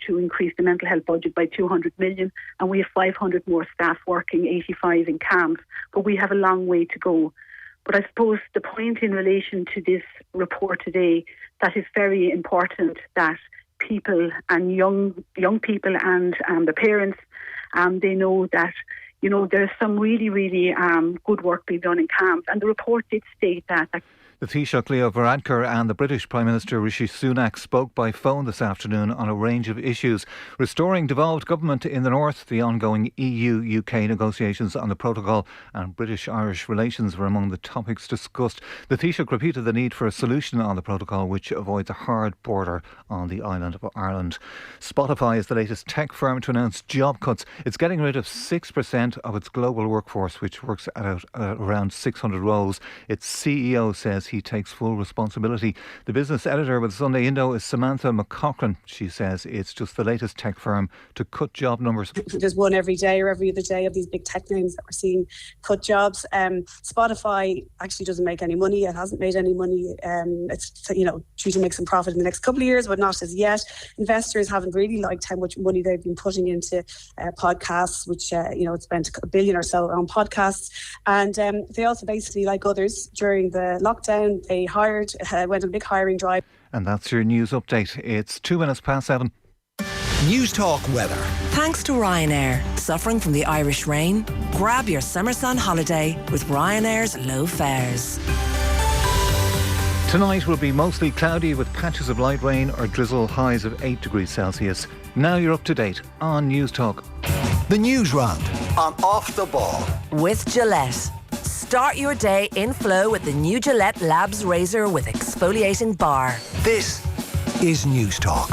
to increase the mental health budget by 200 million, and we have 500 more staff working, 85 in camps, but we have a long way to go. But I suppose the point in relation to this report today, that is very important that people and young people and the parents, they know that, you know, there's some really, really good work being done in camps. And the report did state that The Taoiseach Leo Varadkar and the British Prime Minister Rishi Sunak spoke by phone this afternoon on a range of issues. Restoring devolved government in the north, the ongoing EU-UK negotiations on the protocol and British-Irish relations were among the topics discussed. The Taoiseach repeated the need for a solution on the protocol which avoids a hard border on the island of Ireland. Spotify is the latest tech firm to announce job cuts. It's getting rid of 6% of its global workforce, which works at around 600 roles. Its CEO says he takes full responsibility. The business editor with Sunday Indo is Samantha McCormack. She says it's just the latest tech firm to cut job numbers. There's one every day or every other day of these big tech names that we're seeing cut jobs. Spotify actually doesn't make any money. It hasn't made any money. It's, you know, due to make some profit in the next couple of years, but not as yet. Investors haven't really liked how much money they've been putting into podcasts, which, you know, it spent $1 billion or so on podcasts. And they also basically, like others, during the lockdown, they hired, went on a big hiring drive. And that's your news update. It's 7:02. News Talk weather. Thanks to Ryanair. Suffering from the Irish rain? Grab your summer sun holiday with Ryanair's low fares. Tonight will be mostly cloudy with patches of light rain or drizzle, highs of 8 degrees Celsius. Now you're up to date on News Talk. The Newsround on Off the Ball. With Gillette. Start your day in flow with the new Gillette Labs razor with exfoliating bar. This is News Talk.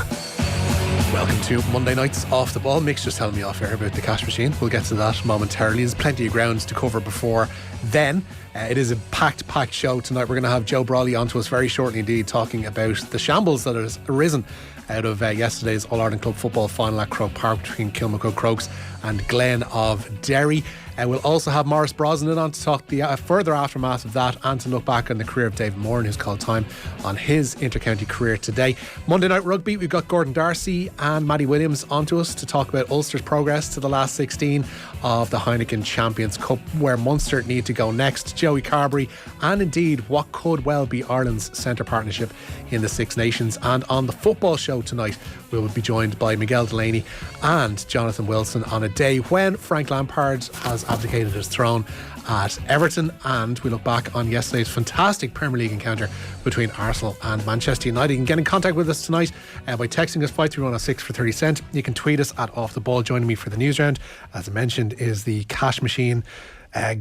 Welcome to Monday night's Off the Ball. Mick's just telling me off air about the cash machine. We'll get to that momentarily. There's plenty of grounds to cover before then. It is a packed show tonight. We're going to have Joe Brawley on to us very shortly indeed, talking about the shambles that has arisen out of yesterday's All-Ireland Club football final at Croke Park between Kilmacud Crokes and Glen of Derry. We'll also have Maurice Brosnan on to talk the further aftermath of that and to look back on the career of David Moore and who's called time on his inter-county career today. Monday Night Rugby, we've got Gordon Darcy and Maddie Williams on to us to talk about Ulster's progress to the last 16 of the Heineken Champions Cup, where Munster need to go next, Joey Carberry, and indeed what could well be Ireland's centre partnership in the Six Nations. And on the football show tonight, we will be joined by Miguel Delaney and Jonathan Wilson on a day when Frank Lampard has abdicated his throne at Everton, and we look back on yesterday's fantastic Premier League encounter between Arsenal and Manchester United. You can get in contact with us tonight by texting us 53106 for 30 cents. You can tweet us at Off the Ball. Joining me for the news round, as I mentioned, is the cash machine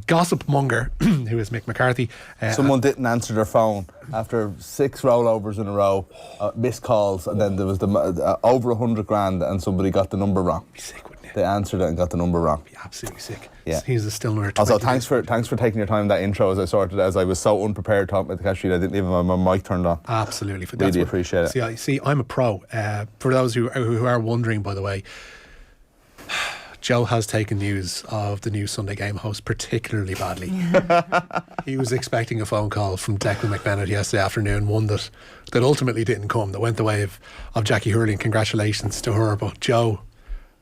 gossip monger who is Mick McCarthy. Someone didn't answer their phone after 6 rollovers in a row, missed calls, and then there was over 100 grand and somebody got the number wrong. Be sick, wouldn't you? They answered it and got the number wrong. Be absolutely sick. Yeah. He's still number 20. Also, thanks for taking your time in that intro as I was so unprepared talking about the cash sheet. I didn't even have my mic turned on. Absolutely. Really appreciate it. See, I'm a pro. For those who are wondering, by the way, Joe has taken news of the new Sunday game host particularly badly. He was expecting a phone call from Declan McBennett yesterday afternoon, one that ultimately didn't come, that went the way of Jackie Hurling. Congratulations to her. But Joe,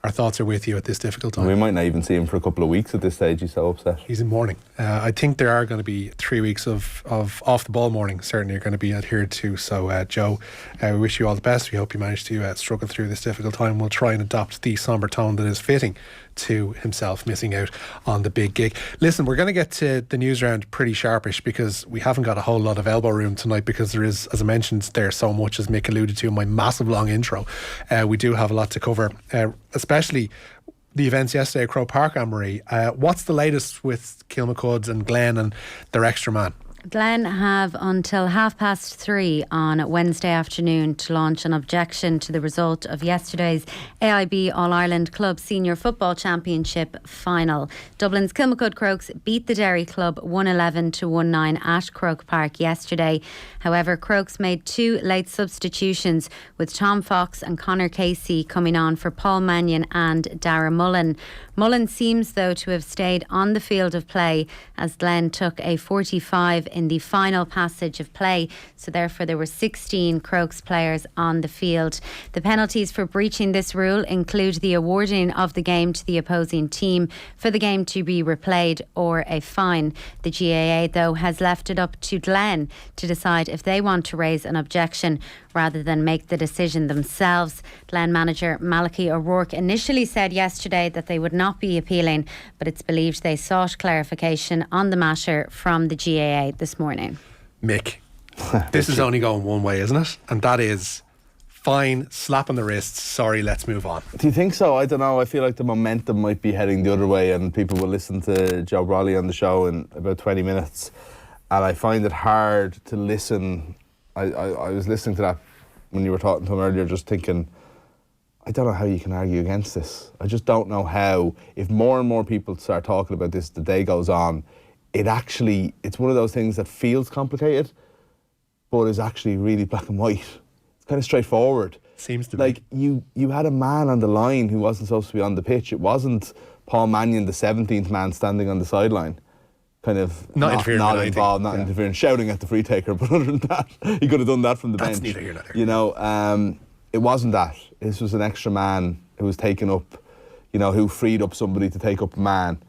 our thoughts are with you at this difficult time. We might not even see him for a couple of weeks at this stage. He's so upset. He's in mourning. I think there are going to be 3 weeks of off the ball mourning certainly are going to be adhered to. So Joe, we wish you all the best. We hope you manage to struggle through this difficult time. We'll try and adopt the sombre tone that is fitting to himself missing out on the big gig. Listen, we're going to get to the news round pretty sharpish because we haven't got a whole lot of elbow room tonight, because there is, as I mentioned, there's so much, as Mick alluded to in my massive long intro. We do have a lot to cover, especially the events yesterday at Croke Park, Anne-Marie. What's the latest with Kilmacud and Glen and their extra man? Glen have until 3:30 on Wednesday afternoon to launch an objection to the result of yesterday's AIB All-Ireland Club Senior Football Championship final. Dublin's Kilmacud Crokes beat the Derry Club 111-19 at Croke Park yesterday. However, Crokes made 2 late substitutions, with Tom Fox and Conor Casey coming on for Paul Mannion and Dara Mullen. Mullen seems, though, to have stayed on the field of play as Glen took a 45 in the final passage of play. So therefore there were 16 Crokes players on the field. The penalties for breaching this rule include the awarding of the game to the opposing team, for the game to be replayed, or a fine. The GAA, though, has left it up to Glen to decide if they want to raise an objection rather than make the decision themselves. Glen manager Malachy O'Rourke initially said yesterday that they would not be appealing, but it's believed they sought clarification on the matter from the GAA this morning. Mick, this is only going one way, isn't it? And that is fine, slap on the wrists, sorry, let's move on. Do you think so? I don't know. I feel like the momentum might be heading the other way, and people will listen to Joe Brawley on the show in about 20 minutes. And I find it hard to listen. I was listening to that when you were talking to him earlier, just thinking, I don't know how you can argue against this. I just don't know how. If more and more people start talking about this, the day goes on, it's one of those things that feels complicated, but is actually really black and white. It's kind of straightforward. Seems to be. You had a man on the line who wasn't supposed to be on the pitch. It wasn't Paul Mannion, the 17th man standing on the sideline, kind of not involved, not interfering, shouting at the free taker. But other than that, he could have done that from the bench. Neither here nor there. You know, it wasn't that. This was an extra man who was taken up, you know, who freed up somebody to take up a man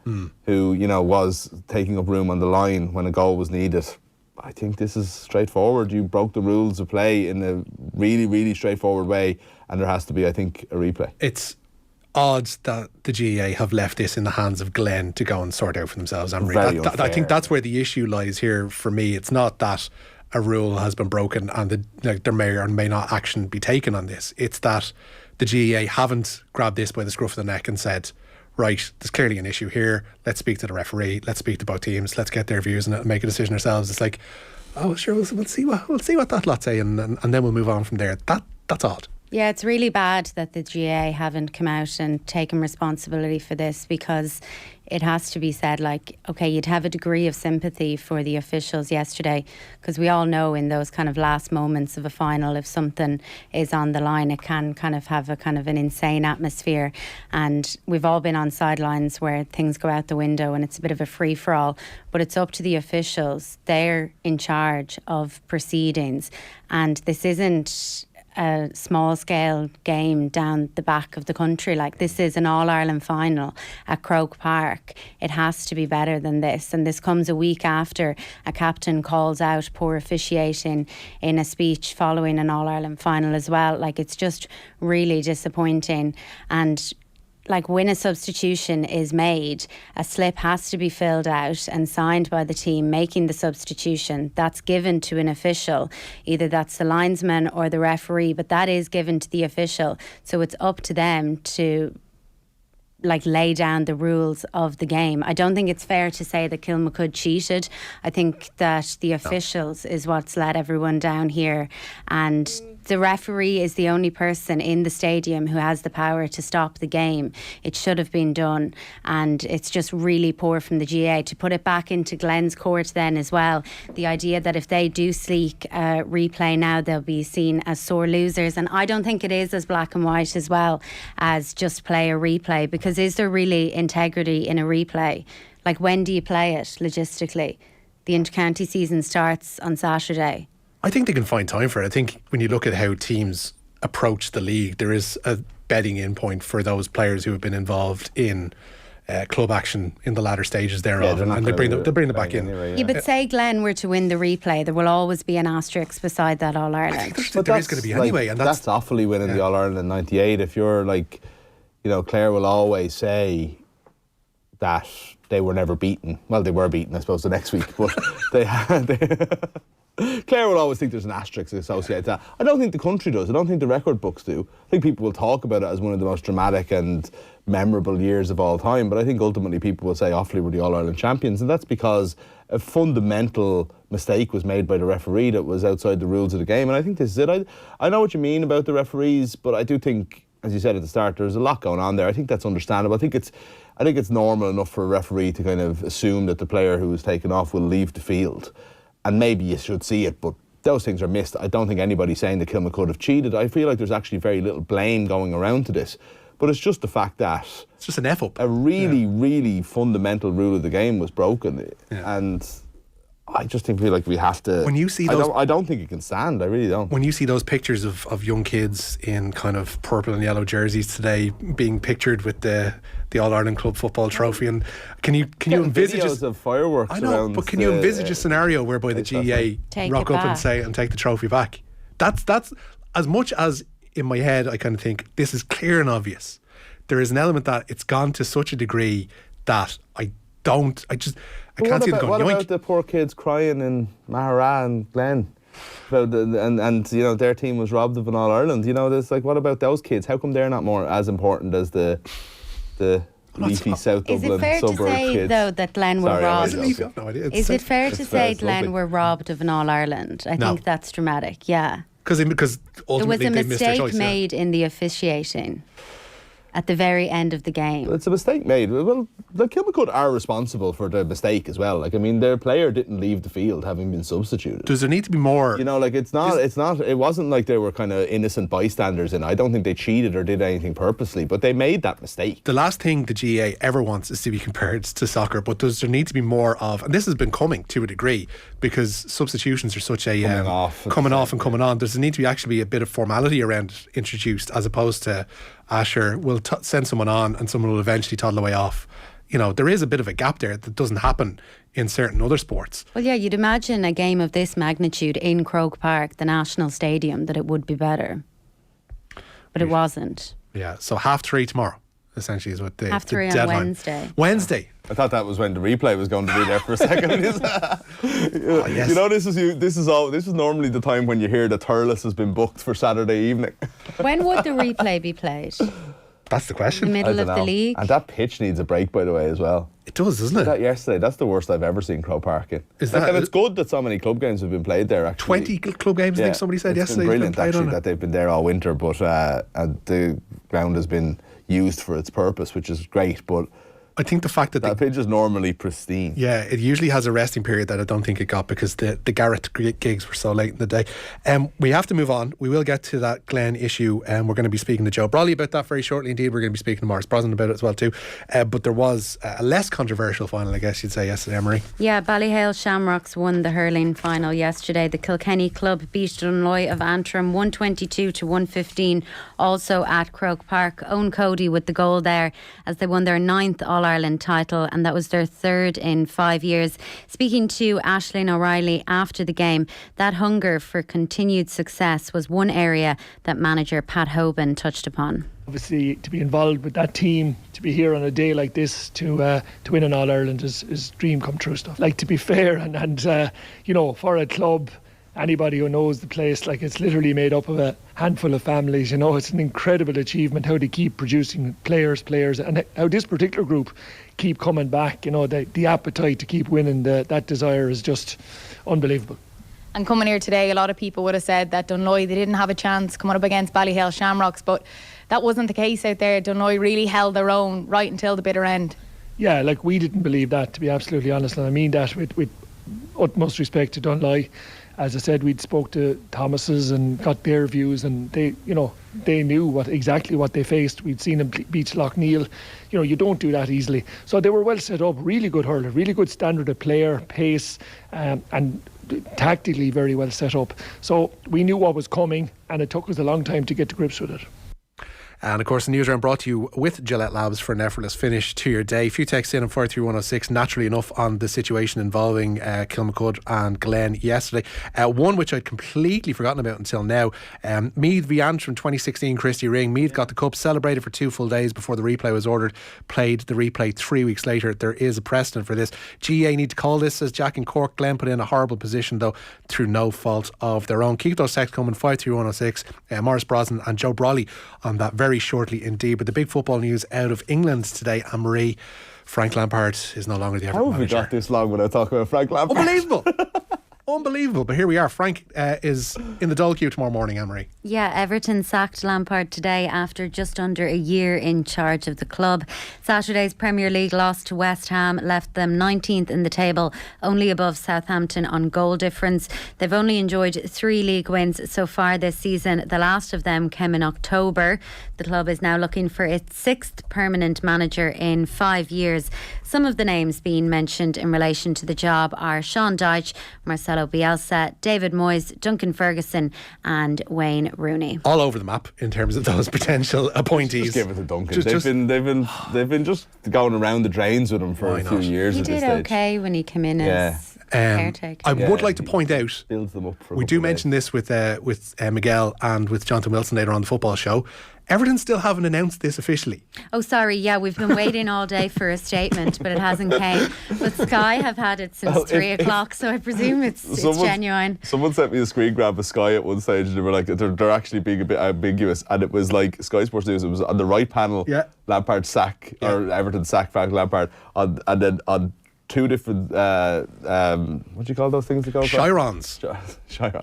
who, you know, was taking up room on the line when a goal was needed. I think this is straightforward. You broke the rules of play in a really, really straightforward way, and there has to be, I think, a replay. It's odd that the GAA have left this in the hands of Glen to go and sort out for themselves. I think that's where the issue lies here for me. It's not that a rule has been broken and there may or may not action be taken on this. It's that the GAA haven't grabbed this by the scruff of the neck and said, right, there's clearly an issue here, let's speak to the referee, let's speak to both teams, let's get their views and make a decision ourselves. It's like, oh sure, we'll see what that lot say, and then we'll move on from there. That's odd. Yeah, it's really bad that the GAA haven't come out and taken responsibility for this, because it has to be said, like, okay, you'd have a degree of sympathy for the officials yesterday, because we all know in those kind of last moments of a final, if something is on the line, it can kind of have a kind of an insane atmosphere. And we've all been on sidelines where things go out the window and it's a bit of a free-for-all. But it's up to the officials. They're in charge of proceedings. And this isn't a small scale game down the back of the country. Like, this is an All-Ireland final at Croke Park. It has to be better than this, and this comes a week after a captain calls out poor officiating in a speech following an All-Ireland final as well. Like, it's just really disappointing. And like, when a substitution is made, a slip has to be filled out and signed by the team making the substitution. That's given to an official. Either that's the linesman or the referee, but that is given to the official. So it's up to them to lay down the rules of the game. I don't think it's fair to say that Kilmacud cheated. I think that the officials is what's let everyone down here, and the referee is the only person in the stadium who has the power to stop the game. It should have been done, and it's just really poor from the GAA to put it back into Glen's court then as well. The idea that if they do seek a replay now, they'll be seen as sore losers, and I don't think it is as black and white as well as just play a replay, because is there really integrity in a replay? Like, when do you play it logistically? The inter-county season starts on Saturday. I think they can find time for it. I think when you look at how teams approach the league, there is a bedding in point for those players who have been involved in club action in the latter stages thereof, and they bring them back in. Anyway, yeah, but say Glen were to win the replay, there will always be an asterisk beside that All-Ireland. There is going to be anyway, and that's awfully winning the All-Ireland in '98. If you're like, you know, Clare will always say that they were never beaten. Well, they were beaten, I suppose, the next week, but Clare will always think there's an asterisk associated to that. I don't think the country does. I don't think the record books do. I think people will talk about it as one of the most dramatic and memorable years of all time, but I think ultimately people will say Offaly were the All-Ireland champions, and that's because a fundamental mistake was made by the referee that was outside the rules of the game, and I think this is it. I know what you mean about the referees, but I do think, as you said at the start, there's a lot going on there. I think that's understandable. I think it's normal enough for a referee to kind of assume that the player who was taken off will leave the field. And maybe you should see it, but those things are missed. I don't think anybody's saying that Kilmacud have cheated. I feel like there's actually very little blame going around to this. But it's just the fact that it's just an F-up. A really, really fundamental rule of the game was broken. Yeah. And I just feel like we have to. When you see those, I don't think it can stand. I really don't. When you see those pictures of young kids in kind of purple and yellow jerseys today being pictured with the All Ireland Club football trophy, and can you envisage videos of fireworks? I know, but can you envisage a scenario whereby the GEA rock up and take the trophy back? That's as much as in my head I kind of think this is clear and obvious. There is an element that it's gone to such a degree that I can't see them going What yoink. about the poor kids crying in Mahara and Glen? And you know, their team was robbed of an All Ireland. You know, there's like, what about those kids? How come they're not more as important as the leafy South Is Dublin it fair to suburb say, kids? though, that Glen were robbed? Is it fair to say Glen were robbed of an All Ireland? I think that's dramatic. Yeah, because ultimately there was a they missed their mistake choice, made in the officiating at the very end of the game. It's a mistake made. Well, the Kilmacud are responsible for the mistake as well. Like, I mean, their player didn't leave the field having been substituted. Does there need to be more? You know, like, it wasn't like they were kind of innocent bystanders, and I don't think they cheated or did anything purposely, but they made that mistake. The last thing the GAA ever wants is to be compared to soccer, but does there need to be more of, and this has been coming to a degree, because substitutions are such a coming off and coming on. Does there need to be actually a bit of formality around it introduced, as opposed to Asher will send someone on and someone will eventually toddle away off? You know, there is a bit of a gap there that doesn't happen in certain other sports. Well, yeah, you'd imagine a game of this magnitude in Croke Park, the National Stadium, that it would be better. But it wasn't. Yeah, so 3:30 tomorrow, essentially, is what the 3:30 on deadline. Wednesday. I thought that was when the replay was going to be there for a second. Yes. You know, this is normally the time when you hear the Thurles has been booked for Saturday evening. When would the replay be played? That's the question. The middle of the league. And that pitch needs a break, by the way, as well. It does, doesn't it? That yesterday, that's the worst I've ever seen Croke Park in. And it's good that so many club games have been played there, actually. 20 club games, I think somebody said yesterday. It's been brilliant, actually, that they've been there all winter, but and the ground has been used for its purpose, which is great, but I think the fact that pitch is normally pristine. Yeah, it usually has a resting period that I don't think it got because the Garrett gigs were so late in the day. We have to move on. We will get to that Glen issue, and we're going to be speaking to Joe Brawley about that very shortly. Indeed, we're going to be speaking to Maurice Brosnan about it as well too. But there was a less controversial final, I guess you'd say, yesterday, Emery. Yeah, Ballyhale Shamrocks won the hurling final yesterday. The Kilkenny club beat Dunloy of Antrim 122-115, also at Croke Park. Owen Cody with the goal there as they won their 9th All-Ireland title, and that was their 3rd in 5 years. Speaking to Aisling O'Reilly after the game, that hunger for continued success was one area that manager Pat Hoban touched upon. Obviously, to be involved with that team, to be here on a day like this to win an All-Ireland is dream come true stuff. Like, to be fair, and you know, for a club, anybody who knows the place, like, it's literally made up of a handful of families. You know, it's an incredible achievement how they keep producing players, and how this particular group keep coming back. You know, the appetite to keep winning, that desire is just unbelievable. And coming here today, a lot of people would have said that Dunloy, they didn't have a chance coming up against Ballyhale Shamrocks, but that wasn't the case out there. Dunloy really held their own right until the bitter end. Yeah, like, we didn't believe that, to be absolutely honest, and I mean that with utmost respect to Dunloy. As I said, we'd spoke to Thomas's and got their views, and they knew exactly what they faced. We'd seen them beat Lochneil. You know, you don't do that easily. So they were well set up, really good hurler, really good standard of player, pace, and tactically very well set up. So we knew what was coming, and it took us a long time to get to grips with it. And of course, the Newsround brought to you with Gillette Labs for an effortless finish to your day. A few texts in on 43106, naturally enough, on the situation involving Kilmacud and Glen yesterday. One which I'd completely forgotten about until now. Meath v Antrim 2016, Christy Ring. Meath got the cup, celebrated for 2 full days before the replay was ordered, played the replay 3 weeks later. There is a precedent for this. GA need to call this, says Jack in Cork. Glen put in a horrible position, though, through no fault of their own. Keep those texts coming, 53106. Maurice Brosnan and Joe Brawley on that very shortly indeed. But the big football news out of England today, Anne-Marie, Frank Lampard is no longer the Everton manager. How have we got this long without talking about Frank Lampard? Unbelievable. Unbelievable. But here we are. Frank is in the dole queue tomorrow morning, Anne-Marie. Yeah, Everton sacked Lampard today after just under a year in charge of the club. Saturday's Premier League loss to West Ham left them 19th in the table, only above Southampton on goal difference. They've only enjoyed 3 league wins so far this season. The last of them came in October. The club is now looking for its 6th permanent manager in 5 years. Some of the names being mentioned in relation to the job are Sean Dyche, Marcelo Bielsa, David Moyes, Duncan Ferguson and Wayne Rooney. All over the map in terms of those potential appointees. Just give it to Duncan. They've been just going around the drains with him for a few years. He at this did stage. okay when he came in as caretaker. I would like to point out, builds them up for we do mention this with Miguel and with Jonathan Wilson later on the football show. Everton still haven't announced this officially. Oh, sorry. Yeah, we've been waiting all day for a statement, but it hasn't came. But Sky have had it since 3 o'clock, so I presume it's genuine. Someone sent me a screen grab of Sky at one stage, and they were like, they're actually being a bit ambiguous. And it was like Sky Sports News. It was on the right panel, Lampard sack or Everton sack Frank Lampard, and then on 2 different what do you call those things that go? Chirons,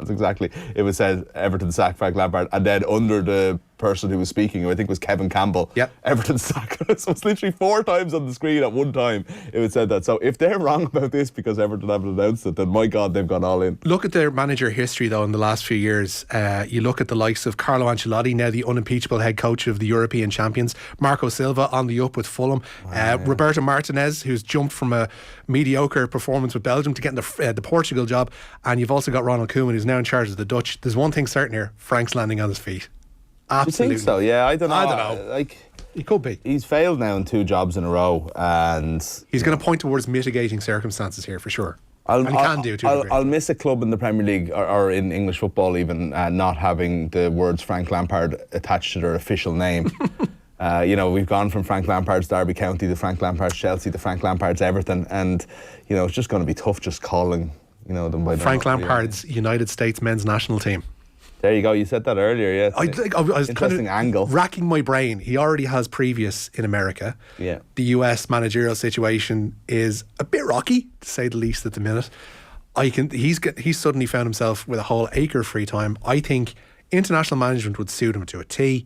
exactly. It was said Everton sack Frank Lampard, and then under the person who was speaking, who I think was Kevin Campbell, Everton sack. So it's literally 4 times on the screen at one time it was said that. So if they're wrong about this because Everton haven't announced it, then my God, they've gone all in. Look at their manager history though in the last few years. You look at the likes of Carlo Ancelotti, now the unimpeachable head coach of the European champions, Marco Silva on the up with Fulham, Roberto Martinez, who's jumped from a mediocre performance with Belgium to getting the Portugal job, and you've also got Ronald Koeman, who's now in charge of the Dutch. There's one thing certain here: Frank's landing on his feet. Absolutely. You think so? Yeah, I don't know. Like, he could be. He's failed now in 2 jobs in a row, and he's going to point towards mitigating circumstances here for sure. I'll miss a club in the Premier League or in English football even not having the words Frank Lampard attached to their official name. We've gone from Frank Lampard's Derby County to Frank Lampard's Chelsea to Frank Lampard's Everton, and it's just going to be tough just calling them by Frank Lampard's United States men's national team. There you go. You said that earlier, yeah. I was interesting angle. Racking my brain. He already has previous in America. Yeah. The US managerial situation is a bit rocky, to say the least, at the minute. He's suddenly found himself with a whole acre of free time. I think international management would suit him to a T,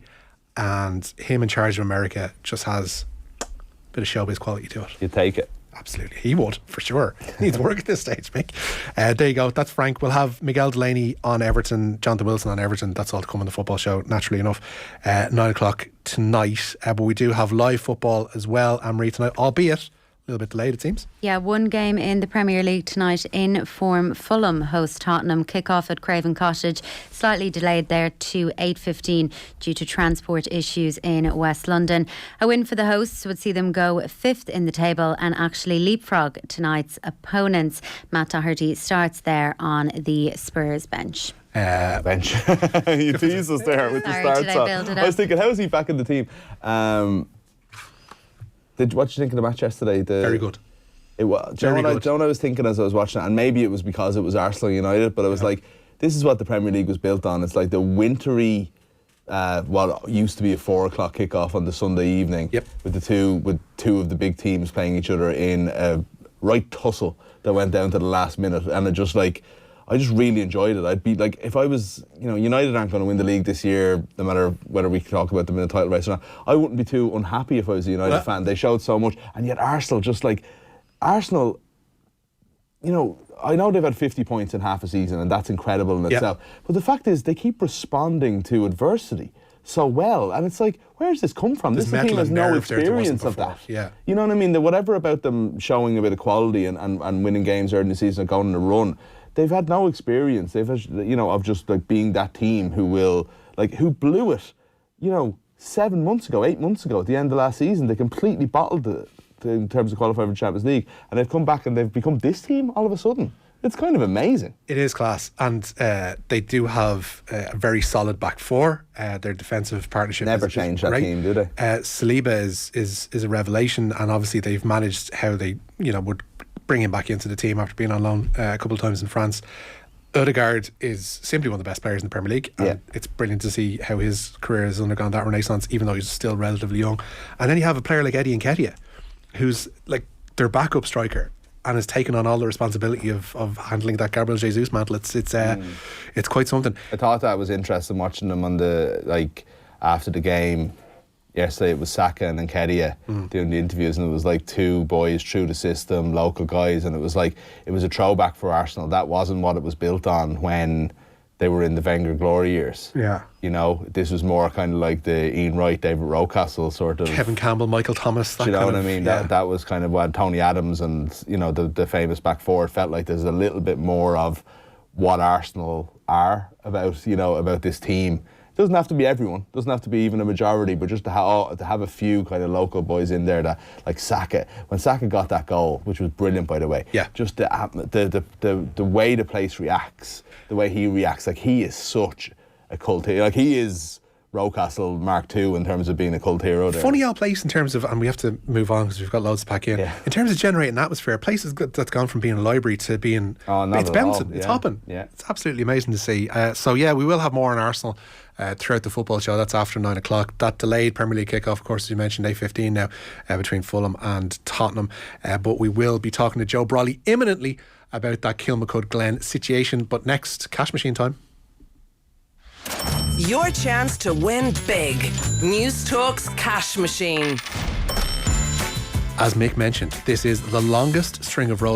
and him in charge of America just has a bit of showbiz quality to it. You take it. Absolutely, he would, for sure. He needs work at this stage, Mick. There you go, that's Frank. We'll have Miguel Delaney on Everton, Jonathan Wilson on Everton. That's all to come on the football show, naturally enough. 9 o'clock tonight. But we do have live football as well, Anne-Marie, tonight, albeit a little bit delayed, it seems. Yeah, 1 game in the Premier League tonight. In form, Fulham host Tottenham. Kick-off at Craven Cottage. Slightly delayed there to 8:15 due to transport issues in West London. A win for the hosts would see them go 5th in the table and actually leapfrog tonight's opponents. Matt Doherty starts there on the Spurs bench. Bench. You teased us there with the start. I was thinking, how is he back in the team? What did you think of the match yesterday? Very good. It was. Do you know what I was thinking as I was watching it? And maybe it was because it was Arsenal United, but I was like, this is what the Premier League was built on. It's like the wintry, what used to be a 4 o'clock kickoff on the Sunday evening, with two of the big teams playing each other in a right tussle that went down to the last minute, and I just really enjoyed it. I'd be like, if I was, United aren't going to win the league this year, no matter whether we talk about them in the title race or not. I wouldn't be too unhappy if I was a United fan. They showed so much, and yet Arsenal, I know they've had 50 points in half a season, and that's incredible in itself. But the fact is, they keep responding to adversity so well, and it's like, where does this come from? This team has no experience of that. Yeah. You know what I mean? Whatever about them showing a bit of quality and winning games early in the season and going on a run. They've had no experience. They've had, of just like being that team who blew it, 7 months ago, 8 months ago at the end of last season. They completely bottled it in terms of qualifying for the Champions League, and they've come back and they've become this team all of a sudden. It's kind of amazing. It is class, and they do have a very solid back four. Their defensive partnership never change that team, do they? Saliba is a revelation, and obviously they've managed how they would bring him back into the team after being on loan a couple of times in France. Odegaard is simply one of the best players in the Premier League, and it's brilliant to see how his career has undergone that renaissance, even though he's still relatively young. And then you have a player like Eddie Nketiah, who's like their backup striker, and has taken on all the responsibility of handling that Gabriel Jesus mantle. It's quite something. I thought that was interesting watching them on the after the game. Yesterday it was Saka and Nketiah doing the interviews, and it was like two boys through the system, local guys, and it was a throwback for Arsenal. That wasn't what it was built on when they were in the Wenger glory years. Yeah. You know, this was more kind of like the Ian Wright, David Rocastle sort of. Kevin Campbell, Michael Thomas. Do you know what I mean? Yeah. That was kind of what Tony Adams and, you know, the famous back four. It felt like there's a little bit more of what Arsenal are about, you know, about this team. It doesn't have to be everyone, doesn't have to be even a majority, but just to have a few kind of local boys in there that, like Saka, when Saka got that goal, which was brilliant by the way, just the way the place reacts, the way he reacts, like he is such a cult hero, like he is Rocastle Mark II in terms of being a cult hero there. Funny old place in terms of, and we have to move on because we've got loads to pack in. In terms of generating atmosphere, a place that's gone from being a library to being, it's bouncing, it's hopping. It's absolutely amazing to see. So yeah, we will have more on Arsenal throughout the football show. That's after 9 o'clock. That delayed Premier League kickoff, of course, as you mentioned, 8:15 now between Fulham and Tottenham. But we will be talking to Joe Brawley imminently about that Kilmacud Glen situation. But next, cash machine time. Your chance to win big. News Talk's cash machine. As Mick mentioned, this is the longest string of roll